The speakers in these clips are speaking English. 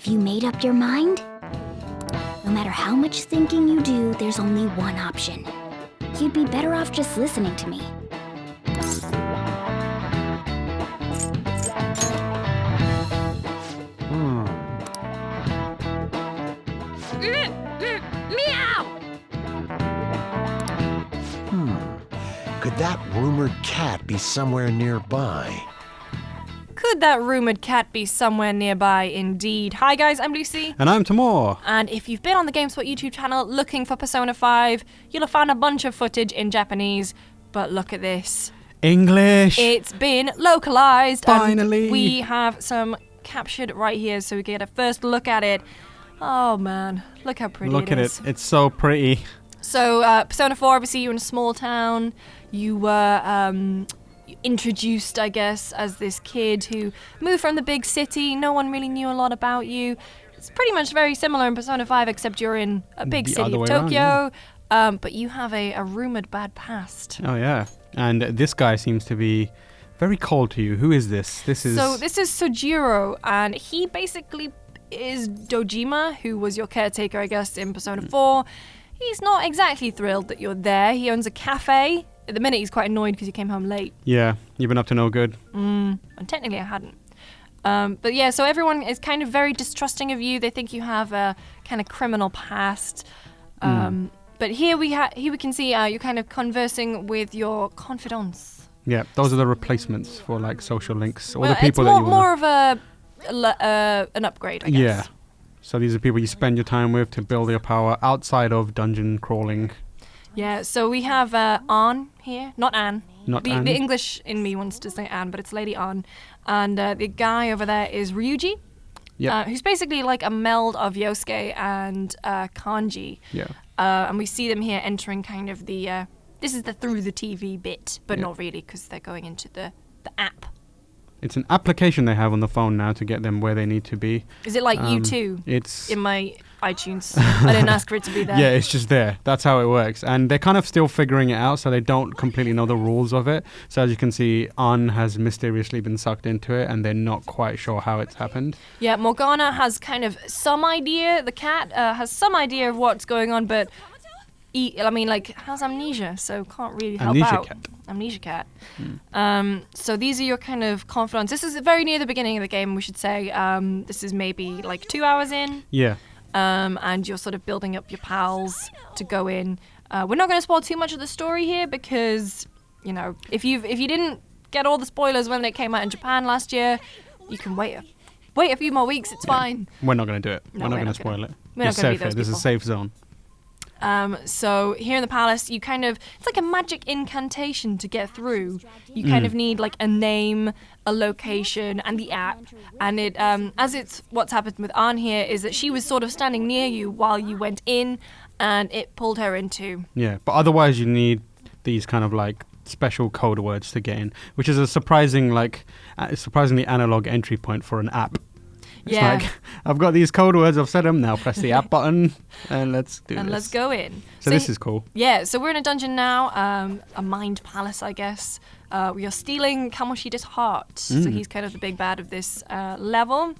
Have you made up your mind? No matter how much thinking you do, there's only one option. You'd be better off just listening to me. Meow! Could that rumored cat be somewhere nearby? Could that rumored cat be somewhere nearby indeed? Hi guys, I'm Lucy. And I'm Tamoor. And if you've been on the GameSpot YouTube channel looking for Persona 5, you'll have found a bunch of footage in Japanese. But look at this. English! It's been localized. Finally! And we have some captured right here so we can get a first look at it. Oh man, look how pretty Look it at is. it. It's so pretty. So, Persona 4, obviously you're in a small town. You were introduced, I guess, as this kid who moved from the big city. No one really knew a lot about you. It's pretty much very similar in Persona 5, except you're in a big The city other of way Tokyo. around, But you have a rumored bad past. Oh, yeah. And this guy seems to be very cold to you. Who is this? This is Sojiro, and he basically is Dojima, who was your caretaker, I guess, in Persona 4. He's not exactly thrilled that you're there. He owns a cafe. At the minute, he's quite annoyed because you came home late. Yeah, you've been up to no good. And technically, I hadn't. But yeah, so everyone is kind of very distrusting of you. They think you have a kind of criminal past. But here we can see you're kind of conversing with your confidants. Yeah, those are the replacements for like social links. All Well, the people it's that you more of an upgrade, I guess. Yeah. So these are people you spend your time with to build your power outside of dungeon crawling. Yeah, so we have Ann here, not Anne. Not Anne. The English in me wants to say Anne, but it's Lady Ann. And the guy over there is Ryuji, who's basically like a meld of Yosuke and Kanji. Yeah. And we see them here entering kind of the, this is the through the TV bit, but not really because they're going into the app. It's an application they have on the phone now to get them where they need to be. Is it like U2 It's in my iTunes? I didn't ask for it to be there. Yeah, it's just there. That's how it works. And they're kind of still figuring it out, so they don't completely know the rules of it. So as you can see, An has mysteriously been sucked into it, and they're not quite sure how it's happened. Yeah, Morgana has kind of some idea. The cat has some idea of what's going on, but has amnesia, so can't really help out. Amnesia cat. So these are your kind of confidants. This is very near the beginning of the game, we should say. This is maybe like 2 hours in. Yeah. And you're sort of building up your pals to go in. We're not going to spoil too much of the story here because, you know, if you didn't get all the spoilers when they came out in Japan last year, you can wait a few more weeks. It's fine. We're not going to do it. No, we're not going to spoil it. We're You're not going to be safe here. those This is a safe zone. So here in the palace, you kind of, it's like a magic incantation to get through. You kind of need like a name, a location, and the app. And it, what's happened with Ann here is that she was sort of standing near you while you went in, and it pulled her into. Yeah, but otherwise you need these kind of like special code words to get in, which is a surprisingly analog entry point for an app. It's like, I've got these code words, I've said them, now press the app button and let's do this. And let's go in. So this is cool. Yeah, so we're in a dungeon now, a mind palace, I guess. We are stealing Kamoshida's heart. So he's kind of the big bad of this level.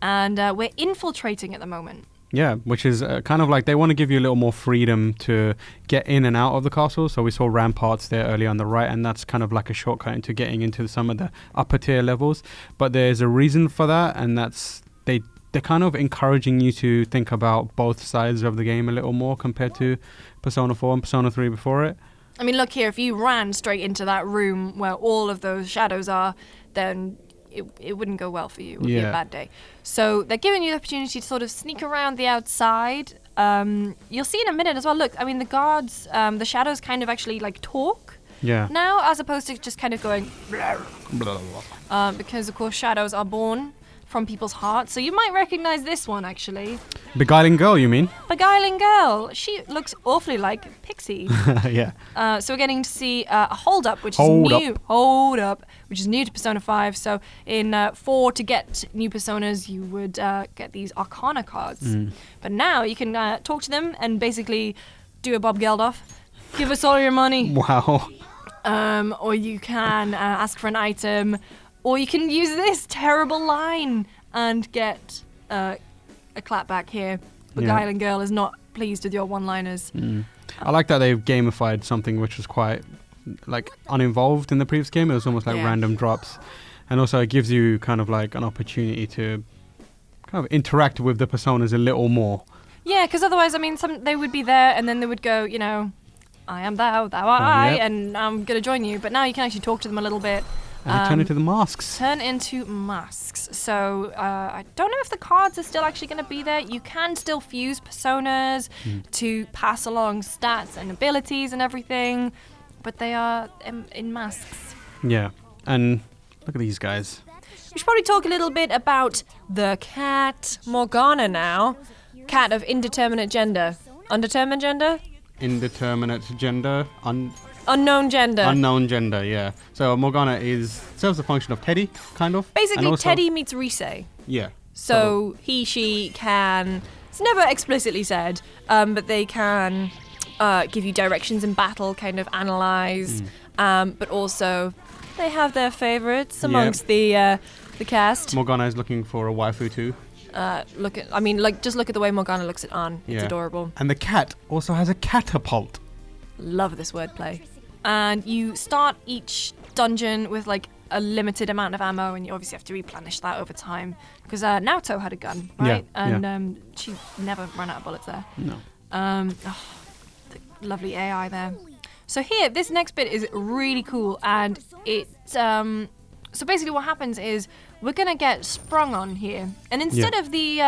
And we're infiltrating at the moment. Yeah, which is kind of like they want to give you a little more freedom to get in and out of the castle. So we saw ramparts there earlier on the right, and that's kind of like a shortcut into getting into some of the upper tier levels. But there's a reason for that, and that's they're kind of encouraging you to think about both sides of the game a little more compared to Persona 4 and Persona 3 before it. I mean, look here, if you ran straight into that room where all of those shadows are, then it wouldn't go well for you. It would be a bad day. So they're giving you the opportunity to sort of sneak around the outside. You'll see in a minute as well. Look, I mean, the guards, the shadows kind of actually like talk now, as opposed to just kind of going because, of course, shadows are born from people's hearts. So you might recognize this one, actually. Beguiling Girl, you mean? Beguiling Girl. She looks awfully like Pixie. Yeah. So we're getting to see a Hold Up, which is new. Hold Up, which is new to Persona 5. So in 4, to get new personas, you would get these Arcana cards. But now you can talk to them and basically do a Bob Geldof. Give us all your money. Wow. Or you can ask for an item. Or you can use this terrible line and get a clapback here. The Yeah. Guile girl is not pleased with your one-liners. I like that they've gamified something which was quite like uninvolved in the previous game. It was almost like Yeah. random drops, and also it gives you kind of like an opportunity to kind of interact with the personas a little more. Yeah, because otherwise, I mean, they would be there and then they would go, I am thou, thou art I, yep. and I'm going to join you. But now you can actually talk to them a little bit. And they turn into the masks. Turn into masks. So I don't know if the cards are still actually going to be there. You can still fuse personas to pass along stats and abilities and everything, but they are in masks. Yeah, and look at these guys. We should probably talk a little bit about the cat Morgana now. Cat of indeterminate gender. Undetermined gender? Indeterminate gender, Unknown gender. unknown gender, yeah. So Morgana serves the function of Teddy, kind of. Basically, and also, Teddy meets Rise. Yeah. So he, she can. It's never explicitly said, but they can give you directions in battle, kind of analyze, but also they have their favorites amongst the cast. Morgana is looking for a waifu too. Just look at the way Morgana looks at Ann. It's Yeah. adorable. And the cat also has a catapult. Love this wordplay. And you start each dungeon with like a limited amount of ammo, and you obviously have to replenish that over time because Naoto had a gun, right? Yeah, And she never ran out of bullets there. No. The lovely AI there. So here, this next bit is really cool, and so basically what happens is we're gonna get sprung on here, and instead of the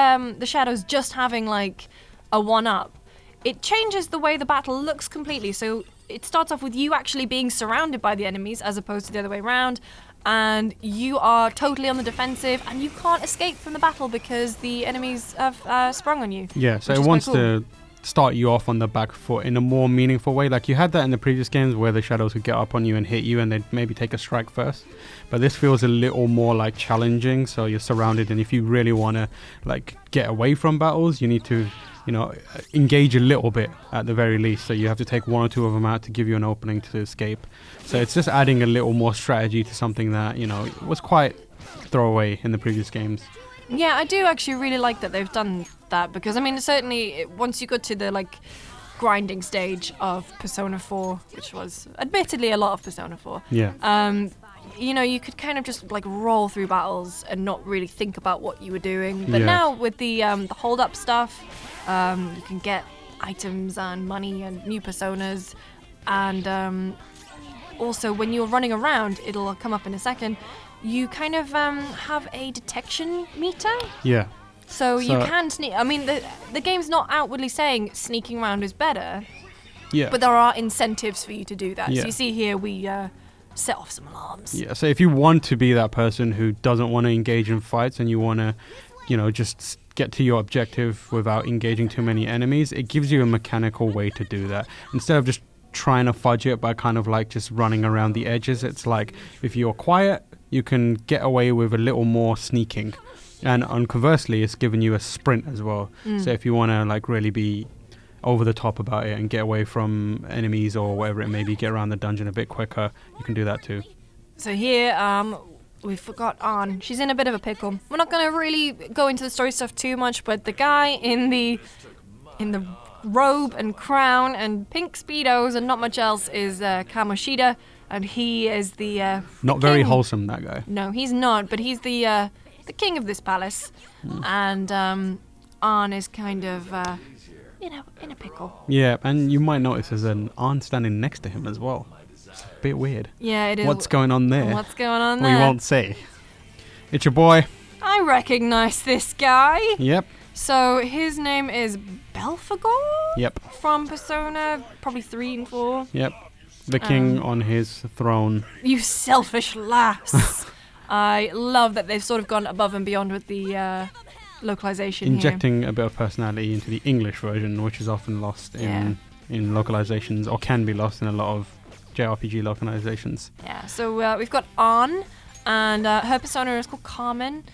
shadows just having like a 1-up, it changes the way the battle looks completely. So it starts off with you actually being surrounded by the enemies as opposed to the other way around, and you are totally on the defensive, and you can't escape from the battle because the enemies have sprung on you. Yeah, so which it is wants quite cool. to start you off on the back foot in a more meaningful way. Like you had that in the previous games where the shadows would get up on you and hit you and they'd maybe take a strike first. But this feels a little more like challenging, so you're surrounded, and if you really want to like get away from battles, you need to engage a little bit at the very least. So you have to take one or two of them out to give you an opening to escape. So it's just adding a little more strategy to something that, was quite throwaway in the previous games. Yeah, I do actually really like that they've done that, because I mean certainly once you got to the like grinding stage of Persona 4, which was admittedly a lot of Persona 4. Yeah. You could kind of just like roll through battles and not really think about what you were doing. But Yeah. now with the hold up stuff, you can get items and money and new personas, and also when you're running around, it'll come up in a second. You kind of have a detection meter. Yeah. So you can sneak. I mean, the game's not outwardly saying sneaking around is better, Yeah. but there are incentives for you to do that. Yeah. So you see here, we set off some alarms. Yeah, so if you want to be that person who doesn't want to engage in fights and you want to, just get to your objective without engaging too many enemies, it gives you a mechanical way to do that. Instead of just trying to fudge it by kind of like just running around the edges, it's like if you're quiet, you can get away with a little more sneaking. And conversely, it's giving you a sprint as well. So if you want to like really be over the top about it and get away from enemies or whatever it may be, get around the dungeon a bit quicker, you can do that too. So here, we forgot Ann. She's in a bit of a pickle. We're not going to really go into the story stuff too much, but the guy in the robe and crown and pink speedos and not much else is Kamoshida, and he is the Not very king. wholesome, that guy. No, he's not, but he's the king of this palace, and Ann is kind of in a pickle. Yeah, and you might notice there's an aunt standing next to him as well. It's a bit weird. Yeah, it is. What's going on there? What's going on We there? won't say. It's your boy. I recognize this guy. Yep. So his name is Belphegor? Yep. From Persona, probably 3 and 4. Yep. The king on his throne. You selfish lass. I love that they've sort of gone above and beyond with the localization Injecting a bit of personality into the English version, which is often lost in localizations, or can be lost in a lot of JRPG localizations. Yeah, so we've got Ann, and her persona is called Carmen.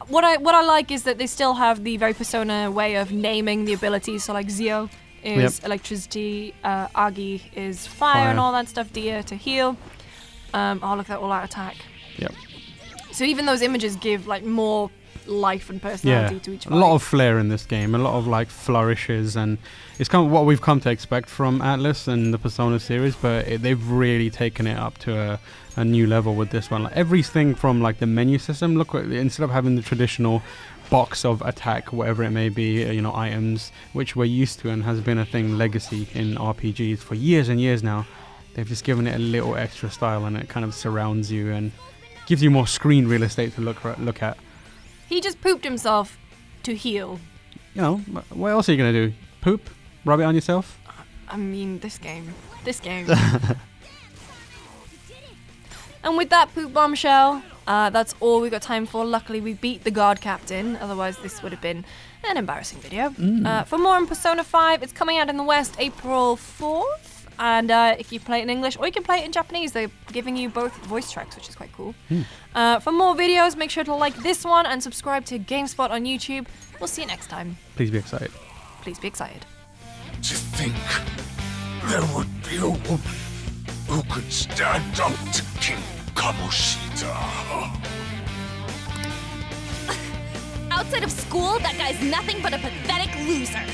What I like is that they still have the very Persona way of naming the abilities. So like Zio is electricity, Agi is fire and all that stuff, Dia to heal. Look at that all-out attack. Yep. So even those images give like more life and personality to each fight. A lot of flair in this game, a lot of like flourishes, and it's kind of what we've come to expect from Atlas and the Persona series, but they've really taken it up to a new level with this one. Like everything from like the menu system, instead of having the traditional box of attack, whatever it may be, items, which we're used to and has been a thing legacy in RPGs for years and years now, they've just given it a little extra style, and it kind of surrounds you and gives you more screen real estate to look at. He just pooped himself to heal. What else are you going to do? Poop? Rub it on yourself? I mean, this game. And with that poop bombshell, that's all we got time for. Luckily, we beat the guard captain. Otherwise, this would have been an embarrassing video. For more on Persona 5, it's coming out in the West April 4th. And if you play it in English, or you can play it in Japanese, they're giving you both voice tracks, which is quite cool. For more videos, make sure to like this one and subscribe to GameSpot on YouTube. We'll see you next time. Please be excited. Please be excited. To think there would be a woman who could stand up to King Kamoshida. Outside of school, that guy's nothing but a pathetic loser.